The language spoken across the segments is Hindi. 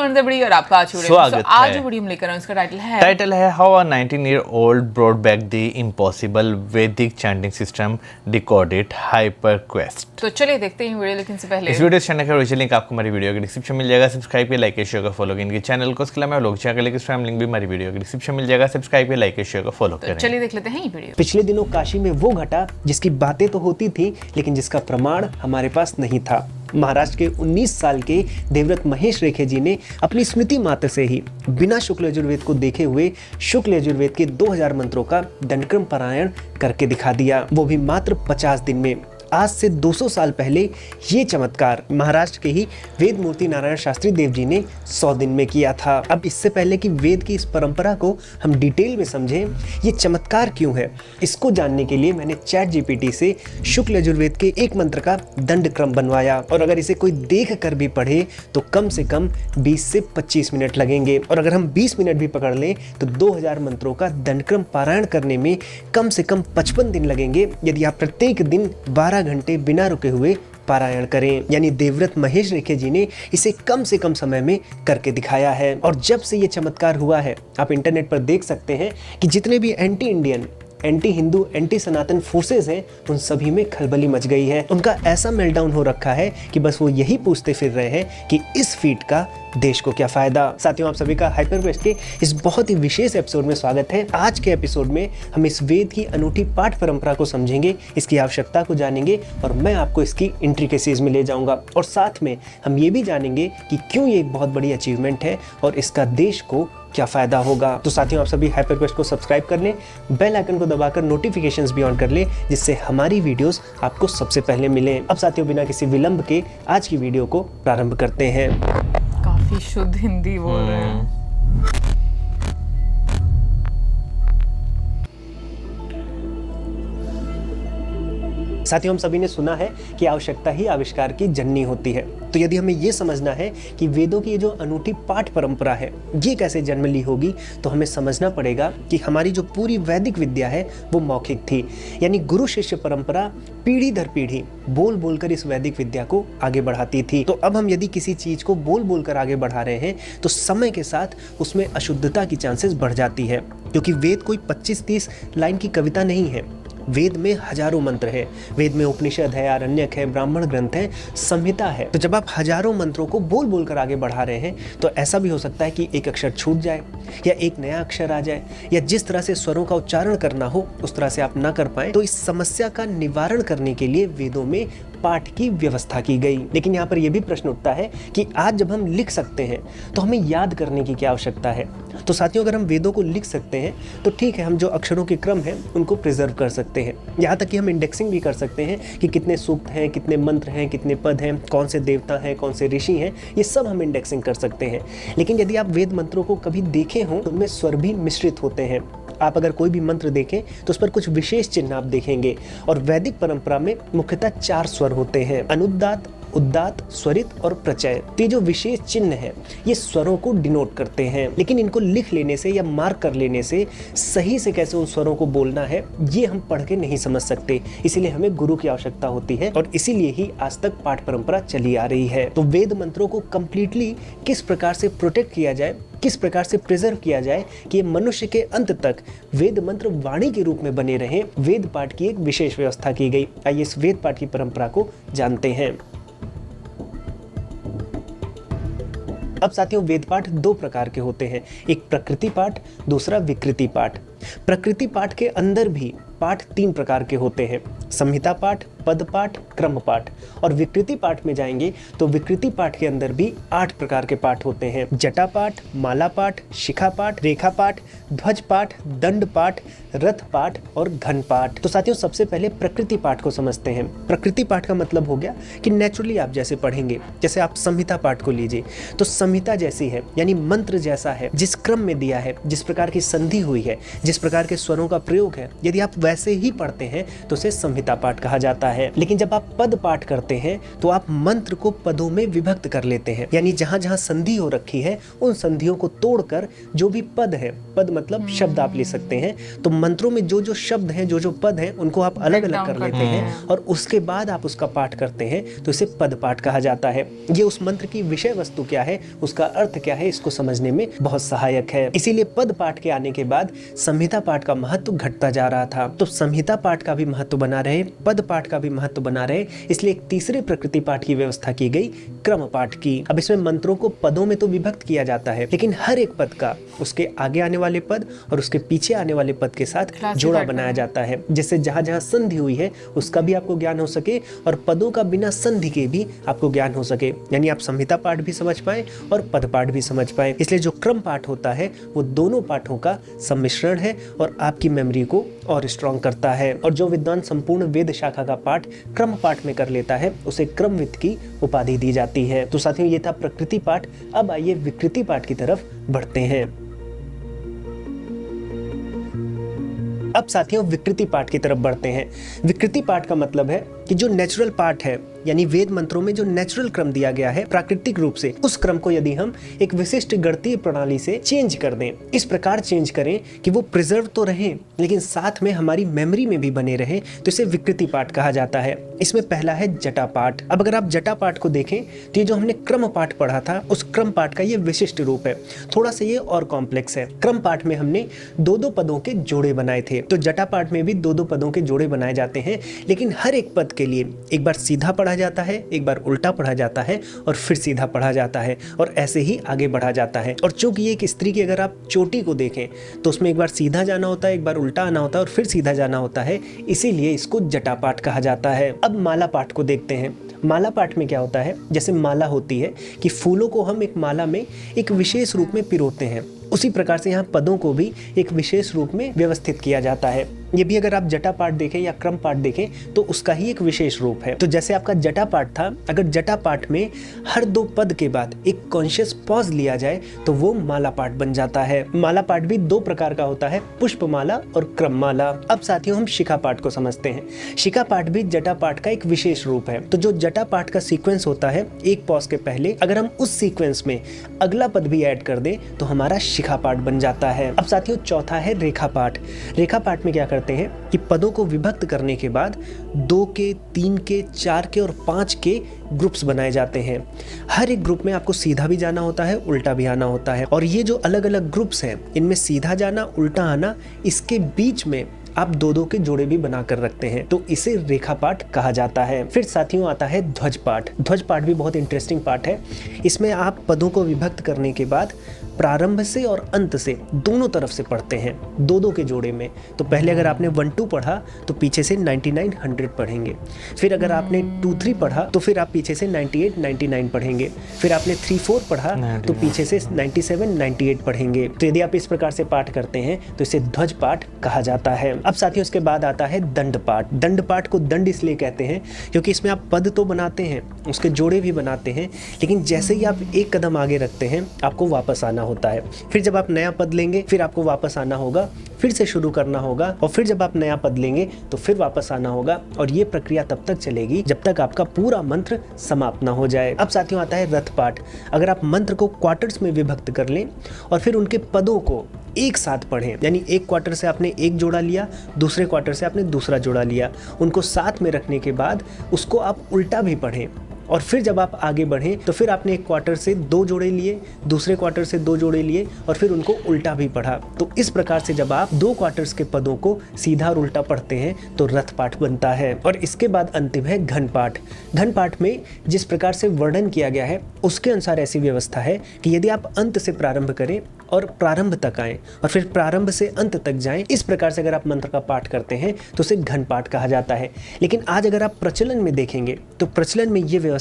आनंद बड़ी और आपका आज जो वीडियो हम लेकर आए उसका टाइटल है how a 19-year-old brought back the impossible Vedic chanting system decoded hyper quest. तो चलिए देखते हैं वीडियो, लेकिन इससे पहले इस वीडियो चैनल का ओरिजिनल लिंक आपको हमारी वीडियो के डिस्क्रिप्शन मिल जाएगा। सब्सक्राइब के लाइक शेयर का फॉलो करें इनके चैनल को। इसके अलावा लोग चैनल के स्पैम लिंक भी हमारी वीडियो के डिस्क्रिप्शन मिल जाएगा। सब्सक्राइब के लाइक शेयर का फॉलो करें। चलिए देख लेते हैं ये वीडियो। पिछले दिनों काशी में वो घटा जिसकी बातें तो होती थी लेकिन जिसका प्रमाण हमारे पास नहीं था। महाराष्ट्र के 19 साल के देवव्रत महेश रेखे जी ने अपनी स्मृति मात्र से ही बिना शुक्ल यजुर्वेद को देखे हुए शुक्ल यजुर्वेद के 2000 मंत्रों का दंडक्रम पारायण करके दिखा दिया, वो भी मात्र 50 दिन में। आज से 200 साल पहले ये चमत्कार महाराष्ट्र के ही वेद मूर्ति नारायण शास्त्री देव जी ने 100 दिन में किया था। अब इससे पहले कि वेद की इस परंपरा को हम डिटेल में समझें, ये चमत्कार क्यों है, इसको जानने के लिए मैंने चैट जीपीटी से शुक्ल यजुर्वेद के एक मंत्र का दंड क्रम बनवाया और अगर इसे कोई देख कर भी पढ़े तो कम से कम 20 से 25 मिनट लगेंगे और अगर हम 20 मिनट भी पकड़ लें तो 2000 मंत्रों का दंडक्रम पारायण करने में कम से कम 55 दिन लगेंगे यदि आप प्रत्येक दिन 12 घंटे बिना रुके हुए पारायण करें। यानी देवव्रत महेश रेखे जी ने इसे कम से कम समय में करके दिखाया है। और जब से ये चमत्कार हुआ है, आप इंटरनेट पर देख सकते हैं कि जितने भी anti Indian, anti Hindu, anti Sanatan forces हैं, उन सभी में खलबली मच गई है। उनका ऐसा मेल्टडाउन हो रखा है कि बस वो यही पूछते फिर रहे हैं कि इस फीट का देश को क्या फायदा। साथियों, आप सभी का हाइपर क्वेस्ट के इस बहुत ही विशेष एपिसोड में स्वागत है। आज के एपिसोड में हम इस वेद की अनूठी पाठ परंपरा को समझेंगे, इसकी आवश्यकता को जानेंगे और मैं आपको इसकी इंट्रिकेसीज में ले जाऊंगा और साथ में हम ये भी जानेंगे कि क्यों ये एक बहुत बड़ी अचीवमेंट है और इसका देश को क्या फायदा होगा। तो साथियों, आप सभी हाइपर क्वेस्ट को सब्सक्राइब कर लें, बेल आइकन को दबाकर नोटिफिकेशंस भी ऑन कर लें जिससे हमारी वीडियोस आपको सबसे पहले मिलें। अब साथियों, बिना किसी विलंब के आज की वीडियो को प्रारंभ करते हैं। काफी शुद्ध हिंदी बोल रहे हैं। साथियों, हम सभी ने सुना है कि आवश्यकता ही आविष्कार की जननी होती है। तो यदि हमें ये समझना है कि वेदों की ये जो अनूठी पाठ परंपरा है ये कैसे जन्म ली होगी, तो हमें समझना पड़ेगा कि हमारी जो पूरी वैदिक विद्या है वो मौखिक थी। यानी गुरु शिष्य परंपरा पीढ़ी दर पीढ़ी बोल बोलकर इस वैदिक विद्या को आगे बढ़ाती थी। तो अब हम यदि किसी चीज को बोल बोलकर आगे बढ़ा रहे हैं तो समय के साथ उसमें अशुद्धता की चांसेस बढ़ जाती है, क्योंकि वेद कोई 25-30 लाइन की कविता नहीं है। वेद में हजारों मंत्र है। वेद में उपनिषद है, आरण्यक है, ब्राह्मण ग्रंथ है, संहिता है। तो जब आप हजारों मंत्रों को बोल बोलकर आगे बढ़ा रहे हैं तो ऐसा भी हो सकता है कि एक अक्षर छूट जाए या एक नया अक्षर आ जाए या जिस तरह से स्वरों का उच्चारण करना हो उस तरह से आप ना कर पाए। तो इस समस्या का निवारण करने के लिए वेदों में पाठ की व्यवस्था की गई। लेकिन यहाँ पर यह भी प्रश्न उठता है कि आज जब हम लिख सकते हैं तो हमें याद करने की क्या आवश्यकता है। तो साथियों, अगर हम वेदों को लिख सकते हैं तो ठीक है, हम जो अक्षरों के क्रम है उनको प्रिजर्व कर सकते हैं। यहाँ तक कि हम इंडेक्सिंग भी कर सकते हैं कि कितने सूक्त हैं, कितने मंत्र हैं, कितने पद हैं, कौन से देवता हैं, कौन से ऋषि हैं, ये सब हम इंडेक्सिंग कर सकते हैं। लेकिन यदि आप वेद मंत्रों को कभी देखे हों तो उनमें स्वर भी मिश्रित होते हैं। आप अगर कोई भी मंत्र देखें तो उस पर कुछ विशेष चिन्ह आप देखेंगे और वैदिक परंपरा में मुख्यतः 4 स्वर होते हैं: अनुदात, उदात, स्वरित और प्रचय। ये जो विशेष चिन्ह है ये स्वरों को डिनोट करते हैं, लेकिन इनको लिख लेने से या मार्क कर लेने से सही से कैसे उन स्वरों को बोलना है ये हम पढ़ के नहीं समझ सकते। इसीलिए हमें गुरु की आवश्यकता होती है और इसीलिए ही आज तक पाठ परंपरा चली आ रही है। तो वेद मंत्रों को कंप्लीटली किस प्रकार से प्रोटेक्ट किया जाए, किस प्रकार से प्रिजर्व किया जाए कि मनुष्य के अंत तक वेद मंत्र वाणी के रूप में बने रहें, वेद पाठ की एक विशेष व्यवस्था की गई। आइए इस वेद पाठ की परंपरा को जानते हैं। अब साथियों, वेद पाठ 2 प्रकार के होते हैं, एक प्रकृति पाठ, दूसरा विकृति पाठ। प्रकृति पाठ के अंदर भी पाठ 3 प्रकार के होते हैं: संहिता पाठ, पद पाठ, क्रम पाठ। और विकृति पाठ में जाएंगे तो विकृति पाठ के अंदर भी 8 प्रकार के पाठ होते हैं: जटा पाठ, माला पाठ, शिखा पाठ, रेखा पाठ, ध्वज पाठ, दंड पाठ, रथ पाठ और घन पाठ। तो साथियों, सबसे पहले प्रकृति पाठ को समझते हैं। प्रकृति पाठ का मतलब हो गया कि नेचुरली आप जैसे पढ़ेंगे, जैसे आप संहिता पाठ को लीजिए तो संहिता जैसी है, यानी मंत्र जैसा है, जिस क्रम में दिया है, जिस प्रकार की संधि हुई है, जिस प्रकार के स्वरों का प्रयोग है, यदि आप वैसे ही पढ़ते हैं तो उसे संहिता पाठ कहा जाता है। है। लेकिन जब आप पद पाठ करते हैं तो आप मंत्र को पदों में विभक्त कर लेते हैं, यानी जहां जहां संधि हो रखी है उन संधियों को तोड़कर जो भी पद है, पद मतलब शब्द आप ले सकते हैं, तो मंत्रों में जो जो शब्द हैं, जो जो पद हैं, उनको आप अलग अलग कर लेते हैं और उसके बाद आप उसका पाठ करते हैं, तो इसे पद पाठ कहा जाता है। ये उस मंत्र की विषय वस्तु क्या है, उसका अर्थ क्या है, इसको समझने में बहुत सहायक है। इसीलिए पद पाठ के आने के बाद संहिता पाठ का महत्व घटता जा रहा था। तो संहिता पाठ का भी महत्व बना रहे, पद पाठ का भी महत्व बना रहे, इसलिए एक तीसरे प्रकृति पाठ की व्यवस्था की गई, क्रम पाठ की। अब इसमें मंत्रों को पदों में तो विभक्त किया जाता है, लेकिन हर एक पद का उसके आगे आने वाले पद और उसके पीछे आने वाले पद के साथ जोड़ा बनाया जाता है, जिससे जहां जहां संधि हुई है उसका भी आपको ज्ञान हो सके और पदों का बिना संधि के भी आपको ज्ञान हो सके, यानी आप संहिता पाठ भी समझ पाए और पद पाठ भी समझ पाए। इसलिए जो क्रम पाठ होता है वो दोनों पाठों का सम्मिश्रण है और आपकी मेमोरी को और स्ट्रॉन्ग करता है। और जो विद्वान संपूर्ण वेद शाखा का पाठ क्रम पाठ में कर लेता है उसे क्रमविद की उपाधि दी जाती है। तो साथियों, ये था प्रकृति पाठ। अब आइए विकृति पाठ की तरफ बढ़ते हैं। अब साथियों विकृति पाठ की तरफ बढ़ते हैं। विकृति पाठ का मतलब है कि जो नेचुरल पार्ट है, यानी वेद मंत्रों में जो नेचुरल क्रम दिया गया है प्राकृतिक रूप से, उस क्रम को यदि हम एक विशिष्ट गणितीय प्रणाली से चेंज कर दें, इस प्रकार चेंज करें कि वो प्रिजर्व तो रहे लेकिन साथ में हमारी मेमोरी में भी बने रहे, तो इसे विकृति पाठ कहा जाता है। इसमें पहला है जटा पाठ। अब अगर आप जटा पाठ को देखें तो ये जो हमने क्रम पाठ पढ़ा था उस क्रम पाठ का ये विशिष्ट रूप है। थोड़ा सा ये और कॉम्प्लेक्स है। क्रम पाठ में हमने दो दो पदों के जोड़े बनाए थे, तो जटा पाठ में भी दो दो पदों के जोड़े बनाए जाते हैं, लेकिन हर एक पद के लिए एक बार सीधा पढ़ा जाता है, एक बार उल्टा पढ़ा जाता है और फिर सीधा पढ़ा जाता है और ऐसे ही आगे बढ़ा जाता है। और चूंकि ये एक स्त्री की अगर आप चोटी को देखें तो उसमें एक बार सीधा जाना होता है, एक बार उल्टा आना होता है और फिर सीधा जाना होता है, इसीलिए इसको जटा पाठ कहा जाता है। अब माला पाठ को देखते हैं। माला पाठ में क्या होता है, जैसे माला होती है कि फूलों को हम एक माला में एक विशेष रूप में पिरोते हैं, उसी प्रकार से यहाँ पदों को भी एक विशेष रूप में व्यवस्थित किया जाता है। ये भी अगर आप जटा पाठ देखें या क्रम पाठ देखें तो उसका ही एक विशेष रूप है। तो जैसे आपका जटा पाठ था, अगर जटा पाठ में हर दो पद के बाद एक कॉन्शियस पॉज लिया जाए तो वो माला पाठ बन जाता है। माला पाठ भी दो प्रकार का होता है, पुष्प माला और क्रम माला। अब साथियों हम शिखा पाठ को समझते हैं। शिखा पाठ भी जटा पाठ का एक विशेष रूप है। तो जो जटा पाठ का सीक्वेंस होता है, एक पॉज के पहले अगर हम उस सीक्वेंस में अगला पद भी ऐड कर दें तो हमारा शिखा पाठ बन जाता है। अब साथियों चौथा है रेखा पाठ। रेखा पाठ में क्या करते हैं कि पदों को विभक्त करने के बाद 2 के, 3 के, 4 के और 5 के ग्रुप्स बनाए जाते हैं। हर एक ग्रुप में आपको सीधा भी जाना होता है, उल्टा भी आना होता है, और ये जो अलग अलग ग्रुप्स हैं इनमें सीधा जाना, उल्टा आना, इसके बीच में आप दो दो के जोड़े भी बनाकर रखते हैं, तो इसे रेखा पाठ कहा जाता है। फिर साथियों आता है ध्वज पाठ। ध्वज पाठ भी बहुत इंटरेस्टिंग पाठ है। इसमें आप पदों को विभक्त करने के बाद प्रारंभ से और अंत से दोनों तरफ से पढ़ते हैं, दो दो के जोड़े में। तो पहले अगर आपने 1-2 पढ़ा तो पीछे से 99-100 पढ़ेंगे, फिर अगर आपने 2-3 पढ़ा तो फिर आप पीछे से 98-99 पढ़ेंगे, फिर आपने 3-4 पढ़ा तो पीछे से 97-98 पढ़ेंगे। तो यदि आप इस प्रकार से पाठ करते हैं तो इसे ध्वज पाठ कहा जाता है। अब साथियों इसके बाद आता है दंड पाठ। दंड पाठ को दंड इसलिए कहते हैं क्योंकि इसमें आप पद तो बनाते हैं, उसके जोड़े भी बनाते हैं, लेकिन जैसे ही आप एक कदम आगे रखते हैं आपको वापस आना होता है। फिर जब आप नया पद लेंगे फिर आपको वापस आना होगा, फिर से शुरू करना होगा, और फिर जब आप नया पद लेंगे तो फिर वापस आना होगा, और ये प्रक्रिया तब तक चलेगी जब तक आपका पूरा मंत्र समाप्त ना हो जाए। अब साथियों आता है रथ पाठ। अगर आप मंत्र को क्वार्टर्स में विभक्त कर लें और फिर उनके पदों को एक साथ पढ़ें, यानी एक क्वार्टर से आपने एक जोड़ा लिया, दूसरे क्वार्टर से आपने दूसरा जोड़ा लिया, उनको साथ में रखने के बाद उसको आप उल्टा भी पढ़ें, और फिर जब आप आगे बढ़ें तो फिर आपने एक क्वार्टर से 2 जोड़े लिए, दूसरे क्वार्टर से 2 जोड़े लिए और फिर उनको उल्टा भी पढ़ा। तो इस प्रकार से जब आप 2 क्वार्टर्स के पदों को सीधा और उल्टा पढ़ते हैं तो रथ पाठ बनता है। और इसके बाद अंतिम है घन पाठ। घन पाठ में जिस प्रकार से वर्णन किया गया है उसके अनुसार ऐसी व्यवस्था है कि यदि आप अंत से प्रारंभ करें और प्रारंभ तक आएं और फिर प्रारंभ से अंत तक जाएं, इस प्रकार से अगर आप मंत्र का पाठ करते हैं तो उसे घन पाठ कहा जाता है। लेकिन आज अगर आप प्रचलन में देखेंगे तो प्रचलन में ये व्यवस्था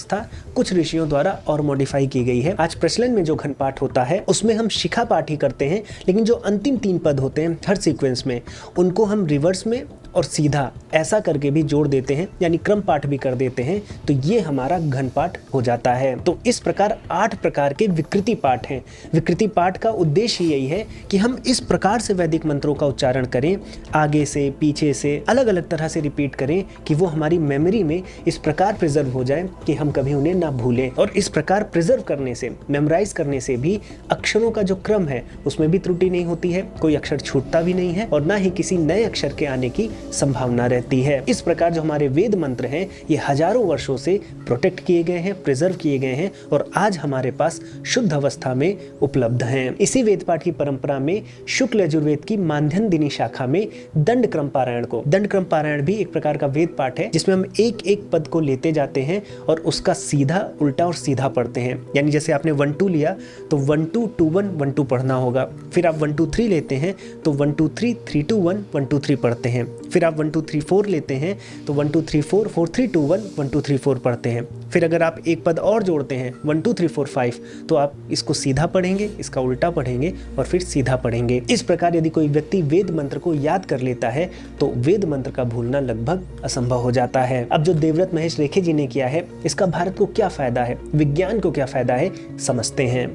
कुछ ऋषियों द्वारा और मॉडिफाई की गई है। आज प्रचलन में जो घन पाठ होता है उसमें हम शिखा पाठ ही करते हैं, लेकिन जो अंतिम 3 पद होते हैं हर सीक्वेंस में उनको हम रिवर्स में और सीधा ऐसा करके भी जोड़ देते हैं, यानी क्रम पाठ भी कर देते हैं, तो ये हमारा घन पाठ हो जाता है। तो इस प्रकार 8 प्रकार के विकृति पाठ हैं। विकृति पाठ का उद्देश्य यही है कि हम इस प्रकार से वैदिक मंत्रों का उच्चारण करें, आगे से पीछे से अलग अलग तरह से रिपीट करें कि वो हमारी मेमोरी में इस प्रकार प्रिजर्व हो जाए कि हम कभी उन्हें ना भूलें। और इस प्रकार प्रिजर्व करने से, मेमोराइज करने से भी अक्षरों का जो क्रम है उसमें भी त्रुटि नहीं होती है, कोई अक्षर छूटता भी नहीं है और ना ही किसी नए अक्षर के आने की संभावना रहती है। इस प्रकार जो हमारे वेद मंत्र हैं ये हजारों वर्षों से प्रोटेक्ट किए गए हैं, प्रिजर्व किए गए हैं और आज हमारे पास शुद्ध अवस्था में उपलब्ध हैं। इसी वेद पाठ की परंपरा में शुक्ल यजुर्वेद की माध्यन्दिनी शाखा में दंड क्रम पारायण को, दंड क्रम पारायण भी एक प्रकार का वेद पाठ है जिसमें हम एक एक पद को लेते जाते हैं और उसका सीधा, उल्टा और सीधा पढ़ते हैं। यानी जैसे आपने 1 2 लिया तो 1 2 2 1 1 2 पढ़ना होगा, फिर आप 1 2 3 लेते हैं तो 1 2 3 3 2 1 1 2 3 पढ़ते हैं, फिर आप 1 2 3 4 लेते हैं तो 1 2 3 4 4 3 2 1 1 2 3 4 पढ़ते हैं। फिर अगर आप एक पद और जोड़ते हैं 1 2 3 4 5 तो आप इसको सीधा पढ़ेंगे, इसका उल्टा पढ़ेंगे और फिर सीधा पढ़ेंगे। इस प्रकार यदि कोई व्यक्ति वेद मंत्र को याद कर लेता है तो वेद मंत्र का भूलना लगभग असंभव हो जाता है। अब जो देवव्रत महेश रेखे जी ने किया है इसका भारत को क्या फायदा है, विज्ञान को क्या फायदा है, समझते हैं।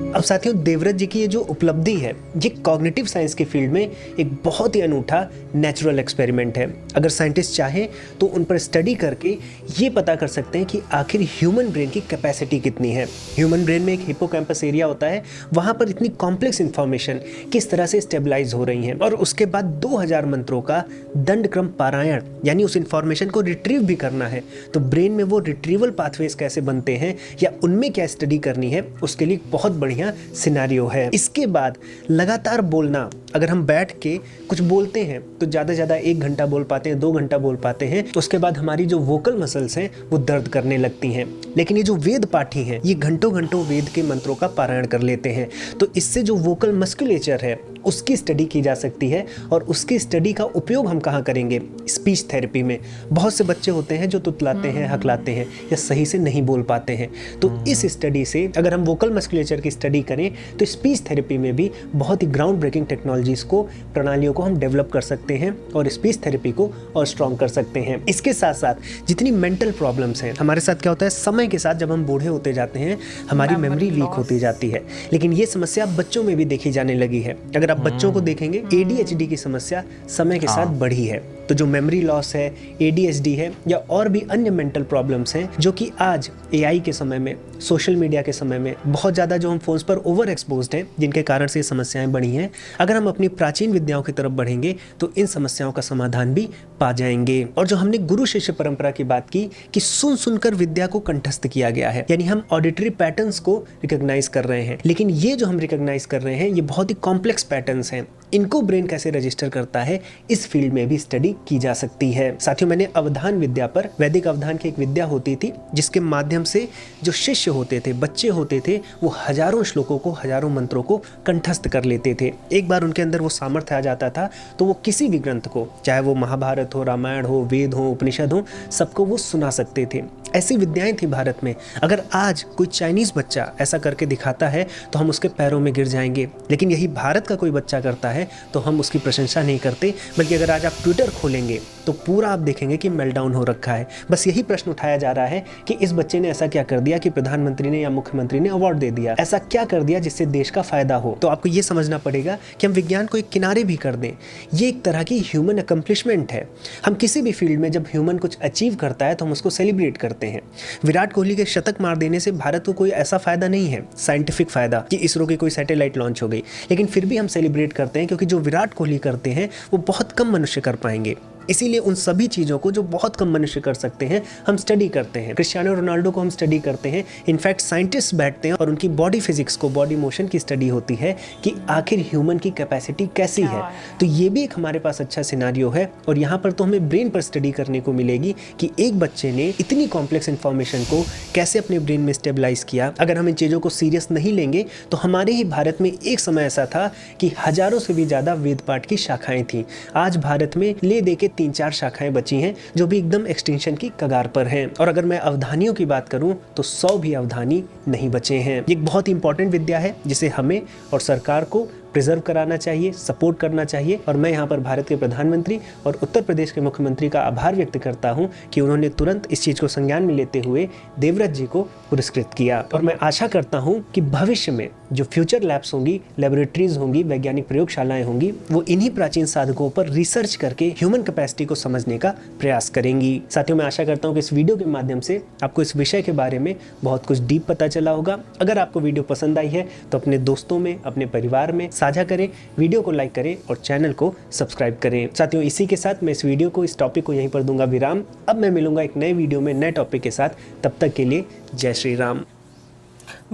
अब साथियों, देवव्रत जी की ये जो उपलब्धि है ये कॉग्निटिव साइंस के फील्ड में एक बहुत ही अनूठा नेचुरल एक्सपेरिमेंट है। अगर साइंटिस्ट चाहें तो उन पर स्टडी करके ये पता कर सकते हैं कि आखिर ह्यूमन ब्रेन की कैपेसिटी कितनी है। ह्यूमन ब्रेन में एक हिप्पोकैम्पस एरिया होता है, वहाँ पर इतनी कॉम्प्लेक्स इंफॉर्मेशन किस तरह से स्टेबलाइज हो रही हैं और उसके बाद 2000 मंत्रों का दंड क्रम पारायण, यानी उस इंफॉर्मेशन को रिट्रीव भी करना है तो ब्रेन में वो रिट्रीवल पाथवेज कैसे बनते हैं या उनमें क्या स्टडी करनी है, उसके लिए बहुत बढ़िया सिनेरियो है। इसके बाद लगातार बोलना, अगर हम बैठ के कुछ बोलते हैं तो ज़्यादा से ज़्यादा 1 घंटा बोल पाते हैं, 2 घंटा बोल पाते हैं, तो उसके बाद हमारी जो वोकल मसल्स हैं वो दर्द करने लगती हैं। लेकिन ये जो वेद पाठी हैं ये घंटों घंटों वेद के मंत्रों का पारायण कर लेते हैं, तो इससे जो वोकल मस्कुलेचर है उसकी स्टडी की जा सकती है और उसकी स्टडी का उपयोग हम कहाँ करेंगे, स्पीच थेरेपी में। बहुत से बच्चे होते हैं जो तुतलाते हैं, हकलाते हैं या सही से नहीं बोल पाते हैं, तो इस स्टडी से अगर हम वोकल मस्कुलेचर की स्टडी करें तो स्पीच थेरेपी में भी बहुत ही ग्राउंड ब्रेकिंग टेक्नोलॉजीज को, प्रणालियों को हम डेवलप कर सकते हैं और स्पीच थेरेपी को और स्ट्रॉन्ग कर सकते हैं। इसके साथ साथ जितनी मेंटल प्रॉब्लम्स हैं, हमारे साथ क्या होता है, समय के साथ जब हम बूढ़े होते जाते हैं हमारी मेमोरी वीक होती जाती है, लेकिन ये समस्या बच्चों में भी देखी जाने लगी है। अगर आप बच्चों को देखेंगे ADHD की समस्या समय के साथ बढ़ी है, तो जो मेमोरी लॉस है, ADHD है या और भी अन्य मेंटल प्रॉब्लम्स हैं जो कि आज AI के समय में, सोशल मीडिया के समय में बहुत ज़्यादा जो हम फोन्स पर ओवर एक्सपोज्ड हैं जिनके कारण से ये समस्याएं बढ़ी हैं, अगर हम अपनी प्राचीन विद्याओं की तरफ बढ़ेंगे तो इन समस्याओं का समाधान भी पा जाएंगे। और जो हमने गुरु शिष्य परंपरा की बात की कि सुन सुनकर विद्या को कंठस्थ किया गया है, यानी हम ऑडिटरी पैटर्न्स को रिकॉग्नाइज कर रहे हैं, लेकिन ये जो हम रिकॉग्नाइज कर रहे हैं ये बहुत ही कॉम्प्लेक्स पैटर्न्स हैं, इनको ब्रेन कैसे रजिस्टर करता है इस फील्ड में भी स्टडी की जा सकती है। साथियों, मैंने अवधान विद्या पर, वैदिक अवधान की एक विद्या होती थी जिसके माध्यम से जो शिष्य होते थे, बच्चे होते थे, वो हजारों श्लोकों को, हजारों मंत्रों को कंठस्थ कर लेते थे। एक बार उनके अंदर वो सामर्थ्य आ जाता था तो वो किसी भी ग्रंथ को, चाहे वो महाभारत हो, रामायण हो, वेद हो, उपनिषद हो, सबको वो सुना सकते थे। ऐसी विद्याएं थी भारत में। अगर आज कोई चाइनीज बच्चा ऐसा करके दिखाता है तो हम उसके पैरों में गिर जाएंगे, लेकिन यही भारत का कोई बच्चा करता है तो हम उसकी प्रशंसा नहीं करते, बल्कि अगर आज आप ट्विटर खोलेंगे तो पूरा आप देखेंगे कि मेल्टडाउन हो रखा है। बस यही प्रश्न उठाया जा रहा है कि इस बच्चे ने ऐसा क्या कर दिया कि प्रधानमंत्री ने या मुख्यमंत्री ने अवार्ड दे दिया, ऐसा क्या कर दिया जिससे देश का फायदा हो। तो आपको ये समझना पड़ेगा कि हम विज्ञान को एक किनारे भी कर दें, ये एक तरह की ह्यूमन अकम्प्लिशमेंट है। हम किसी भी फील्ड में जब ह्यूमन कुछ अचीव करता है तो हम उसको सेलिब्रेट करते हैं। विराट कोहली के शतक मार देने से भारत को कोई ऐसा फायदा नहीं है, साइंटिफिक फायदा, कि इसरो की कोई सैटेलाइट लॉन्च हो गई, लेकिन फिर भी हम सेलिब्रेट करते हैं क्योंकि जो विराट कोहली करते हैं वो बहुत कम मनुष्य कर पाएंगे। इसीलिए उन सभी चीज़ों को जो बहुत कम मनुष्य कर सकते हैं हम स्टडी करते हैं। क्रिस्टियानो रोनाल्डो को हम स्टडी करते हैं। इनफैक्ट साइंटिस्ट बैठते हैं और उनकी बॉडी फिजिक्स को, बॉडी मोशन की स्टडी होती है कि आखिर ह्यूमन की कैपेसिटी कैसी है। तो ये भी एक हमारे पास अच्छा सिनारियो है और यहाँ पर तो हमें ब्रेन पर स्टडी करने को मिलेगी कि एक बच्चे ने इतनी कॉम्प्लेक्स इन्फॉर्मेशन को कैसे अपने ब्रेन में स्टेबलाइज किया। अगर हम इन चीज़ों को सीरियस नहीं लेंगे तो हमारे ही भारत में एक समय ऐसा था कि हजारों से भी ज़्यादा वेद पाठ की शाखाएं थीं। आज भारत में ले दे के 3-4 शाखाएं बची हैं जो भी एकदम एक्सटिंक्शन की कगार पर हैं। और अगर मैं अवधानियों की बात करूं तो 100 भी अवधानी नहीं बचे हैं। ये एक बहुत ही इंपॉर्टेंट विद्या है जिसे हमें और सरकार को प्रिजर्व कराना चाहिए, सपोर्ट करना चाहिए। और मैं यहाँ पर भारत के प्रधानमंत्री और उत्तर प्रदेश के मुख्यमंत्री का आभार व्यक्त करता हूँ कि उन्होंने तुरंत इस चीज़ को संज्ञान में लेते हुए देवव्रत जी को पुरस्कृत किया। और मैं आशा करता हूँ कि भविष्य में जो फ्यूचर लैब्स होंगी, लेबोरेटरीज होंगी, वैज्ञानिक प्रयोगशालाएं होंगी, वो इन्हीं प्राचीन साधकों पर रिसर्च करके ह्यूमन कैपेसिटी को समझने का प्रयास करेंगी। साथियों, मैं आशा करता हूँ कि इस वीडियो के माध्यम से आपको इस विषय के बारे में बहुत कुछ डीप पता चला होगा। अगर आपको वीडियो पसंद आई है तो अपने दोस्तों में, अपने परिवार में साझा करें, वीडियो को लाइक करें और चैनल को सब्सक्राइब करें। साथियों, इसी के साथ मैं इस वीडियो को, इस टॉपिक को यहीं पर दूंगा विराम। अब मैं मिलूंगा एक नए वीडियो में नए टॉपिक के साथ। तब तक के लिए जय श्री राम।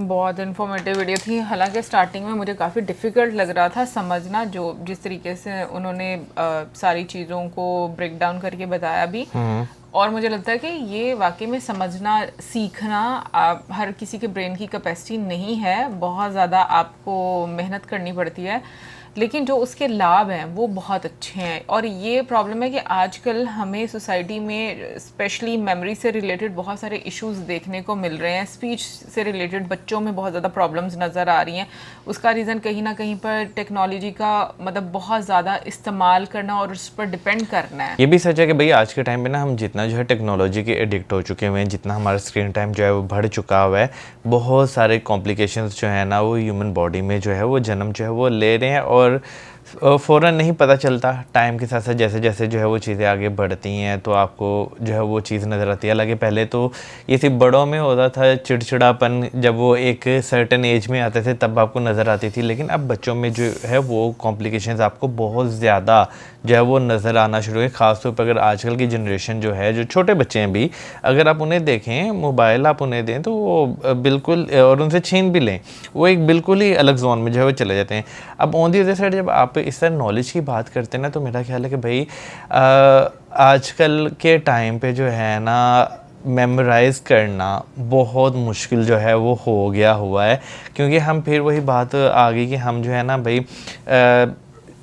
बहुत इन्फॉर्मेटिव वीडियो थी। हालांकि स्टार्टिंग में मुझे काफ़ी डिफ़िकल्ट लग रहा था समझना, जो जिस तरीके से उन्होंने सारी चीज़ों को ब्रेक डाउन करके बताया भी। और मुझे लगता है कि ये वाकई में समझना, सीखना हर किसी के ब्रेन की कैपेसिटी नहीं है, बहुत ज़्यादा आपको मेहनत करनी पड़ती है, लेकिन जो उसके लाभ हैं वो बहुत अच्छे हैं। और ये प्रॉब्लम है कि आजकल हमें सोसाइटी में स्पेशली मेमोरी से रिलेटेड बहुत सारे इश्यूज देखने को मिल रहे हैं। स्पीच से रिलेटेड बच्चों में बहुत ज़्यादा प्रॉब्लम्स नज़र आ रही हैं। उसका रीज़न कहीं ना कहीं पर टेक्नोलॉजी का मतलब बहुत ज़्यादा इस्तेमाल करना और उस पर डिपेंड करना है। ये भी सच है कि भाई आज के टाइम पे ना हम जितना जो है टेक्नोलॉजी के एडिक्ट हो चुके हुए हैं, जितना हमारा स्क्रीन टाइम जो है वो बढ़ चुका हुआ है, बहुत सारे कॉम्प्लिकेशंस जो है ना वो ह्यूमन बॉडी में जो है वो जन्म जो है वो ले रहे हैं। और फ़ौरन नहीं पता चलता, टाइम के साथ साथ जैसे जैसे जो है वो चीज़ें आगे बढ़ती हैं तो आपको जो है वो चीज़ नज़र आती है। हालांकि पहले तो ये सिर्फ बड़ों में होता था, चिड़चिड़ापन जब वो एक सर्टेन एज में आते थे तब आपको नज़र आती थी, लेकिन अब बच्चों में जो है वो कॉम्प्लिकेशंस आपको बहुत ज़्यादा जो है वो नज़र आना शुरू है। ख़ासतौर पर अगर आजकल की जनरेशन जो है, जो छोटे बच्चे हैं भी, अगर आप उन्हें देखें, मोबाइल आप उन्हें दें तो वो बिल्कुल, और उनसे छीन भी लें, वो एक बिल्कुल ही अलग जोन में जो है वो चले जाते हैं। अब ऑन दी अदर साइड जब आप इस तरह नॉलेज की बात करते हैं ना, तो मेरा ख्याल है कि भाई आजकल के टाइम पे जो है ना मेमोराइज़ करना बहुत मुश्किल जो है वो हो गया हुआ है। क्योंकि हम फिर वही बात आ गई कि हम जो है ना भाई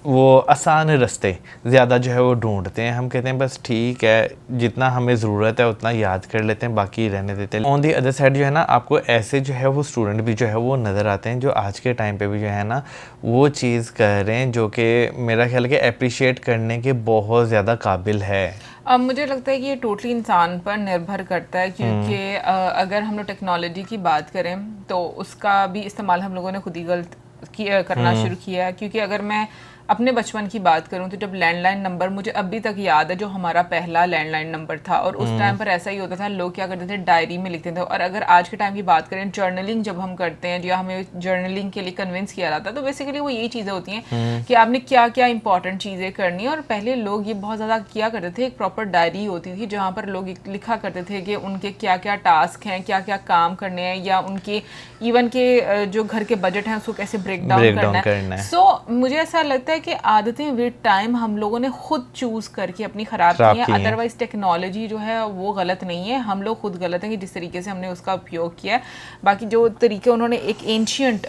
वो आसान रास्ते ज़्यादा जो है वो ढूंढते हैं। हम कहते हैं बस ठीक है, जितना हमें ज़रूरत है उतना याद कर लेते हैं, बाकी रहने देते हैं। ऑन दी अदर साइड जो है ना आपको ऐसे जो है वो स्टूडेंट भी जो है वो नज़र आते हैं जो आज के टाइम पे भी जो है ना वो चीज़ कर रहे हैं, जो कि मेरा ख्याल है कि अप्रिशिएट करने के बहुत ज़्यादा काबिल है। अब मुझे लगता है कि ये टोटली इंसान पर निर्भर करता है, क्योंकि अगर हम लोग टेक्नोलॉजी की बात करें तो उसका भी इस्तेमाल हम लोगों ने खुद ही गलत करना शुरू किया है। क्योंकि अगर मैं अपने बचपन की बात करूं तो जब लैंडलाइन नंबर, मुझे अभी तक याद है जो हमारा पहला लैंडलाइन नंबर था, और उस टाइम पर ऐसा ही होता था, लोग क्या करते थे डायरी में लिखते थे। और अगर आज के टाइम की बात करें, जर्नलिंग जब हम करते हैं या हमें जर्नलिंग के लिए कन्विंस किया जाता है, तो बेसिकली वो यही चीज़ें होती हैं कि आपने क्या क्या इंपॉर्टेंट चीज़ें करनी है। और पहले लोग ये बहुत ज़्यादा किया करते थे, एक प्रॉपर डायरी होती थी जहाँ पर लोग लिखा करते थे कि उनके क्या क्या टास्क हैं, क्या क्या काम करने हैं, या उनके इवन के जो घर के बजट हैं उसको कैसे ब्रेक डाउन करना है। सो मुझे ऐसा लगता है कि आदतें विद टाइम हम लोगों ने खुद चूज करके अपनी खराब की हैं। अदरवाइज टेक्नोलॉजी जो है वो गलत नहीं है, हम लोग खुद गलत हैं कि जिस तरीके से हमने उसका उपयोग किया है। बाकी जो तरीके उन्होंने एक एंशियंट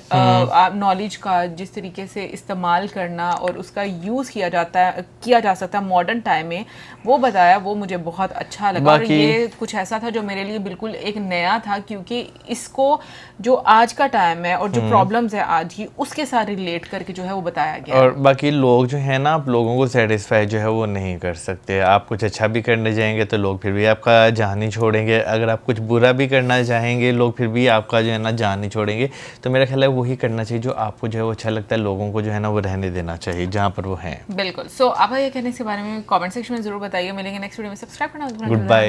नॉलेज का जिस तरीके से इस्तेमाल करना और उसका यूज़ किया जा सकता है मॉडर्न टाइम में, वो बताया, वो मुझे बहुत अच्छा लगा। और ये कुछ ऐसा था जो मेरे लिए बिल्कुल एक नया था, क्योंकि इसको जो आज का टाइम है और जो प्रॉब्लम्स है आज की, उसके साथ रिलेट करके जो है वो बताया गया। और बाकी लोग जो है ना, आप लोगों को सेटिस्फाई जो है वो नहीं कर सकते। आप कुछ अच्छा भी करने जाएंगे तो लोग फिर भी आपका जान नहीं छोड़ेंगे। अगर आप कुछ बुरा भी करना चाहेंगे, लोग फिर भी आपका जो है ना जान नहीं छोड़ेंगे। तो मेरा ख्याल है वही करना चाहिए जो आपको जो है वो अच्छा लगता है, लोगों को जो है ना वो रहने देना चाहिए जहाँ पर वो हैं। बिल्कुल। सो आप ये कहने के बारे में कमेंट सेक्शन में जरूर बताइए। मिलेंगे नेक्स्ट वीडियो में। सब्सक्राइब करना। Good bye.